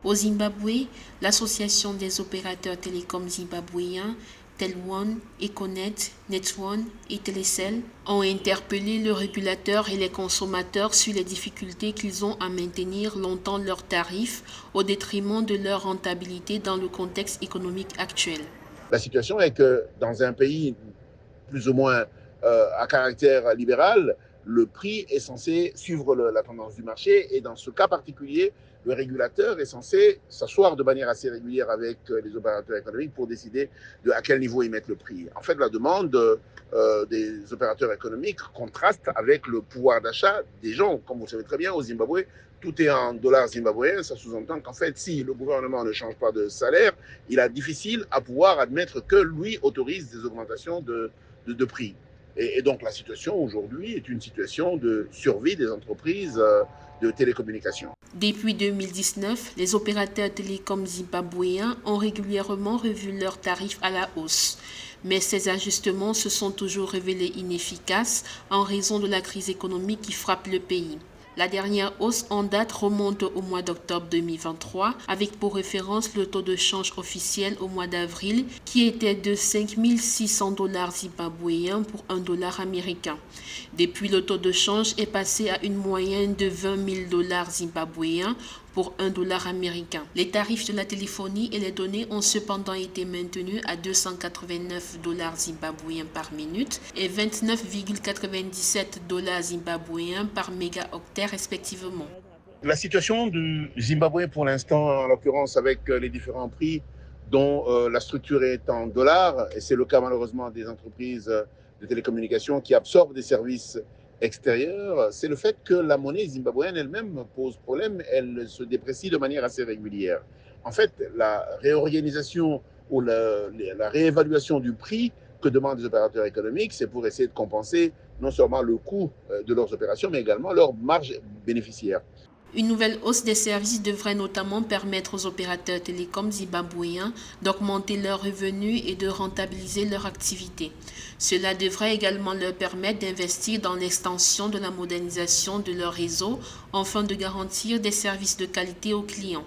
Au Zimbabwe, l'Association des opérateurs télécoms zimbabwéens, Telone, Econet, Netone et Telecel ont interpellé le régulateur et les consommateurs sur les difficultés qu'ils ont à maintenir longtemps leurs tarifs au détriment de leur rentabilité dans le contexte économique actuel. La situation est que dans un pays plus ou moins à caractère libéral, le prix est censé suivre la tendance du marché et dans ce cas particulier, le régulateur est censé s'asseoir de manière assez régulière avec les opérateurs économiques pour décider à quel niveau ils mettent le prix. En fait, la demande des opérateurs économiques contraste avec le pouvoir d'achat des gens. Comme vous le savez très bien, au Zimbabwe, tout est en dollars zimbabwéens. Ça sous-entend qu'en fait, si le gouvernement ne change pas de salaire, il est difficile à pouvoir admettre que lui autorise des augmentations de prix. Et donc la situation aujourd'hui est une situation de survie des entreprises de télécommunications. Depuis 2019, les opérateurs télécoms zimbabwéens ont régulièrement revu leurs tarifs à la hausse. Mais ces ajustements se sont toujours révélés inefficaces en raison de la crise économique qui frappe le pays. La dernière hausse en date remonte au mois d'octobre 2023 avec pour référence le taux de change officiel au mois d'avril qui était de 5 600 dollars zimbabwéens pour un dollar américain. Depuis, le taux de change est passé à une moyenne de 20 000 dollars zimbabwéens pour un dollar américain. Les tarifs de la téléphonie et les données ont cependant été maintenus à 289 dollars zimbabwéens par minute et 29,97 dollars zimbabwéens par mégaoctet respectivement. La situation du Zimbabwe pour l'instant, en l'occurrence avec les différents prix dont la structure est en dollars, et c'est le cas malheureusement des entreprises de télécommunications qui absorbent des services extérieurs, c'est le fait que la monnaie zimbabwéenne elle-même pose problème, elle se déprécie de manière assez régulière. En fait, la réorganisation ou la réévaluation du prix que demandent les opérateurs économiques, c'est pour essayer de compenser non seulement le coût de leurs opérations, mais également leur marge bénéficiaire. Une nouvelle hausse des services devrait notamment permettre aux opérateurs télécoms zimbabwéens d'augmenter leurs revenus et de rentabiliser leur activité. Cela devrait également leur permettre d'investir dans l'extension de la modernisation de leur réseau afin de garantir des services de qualité aux clients.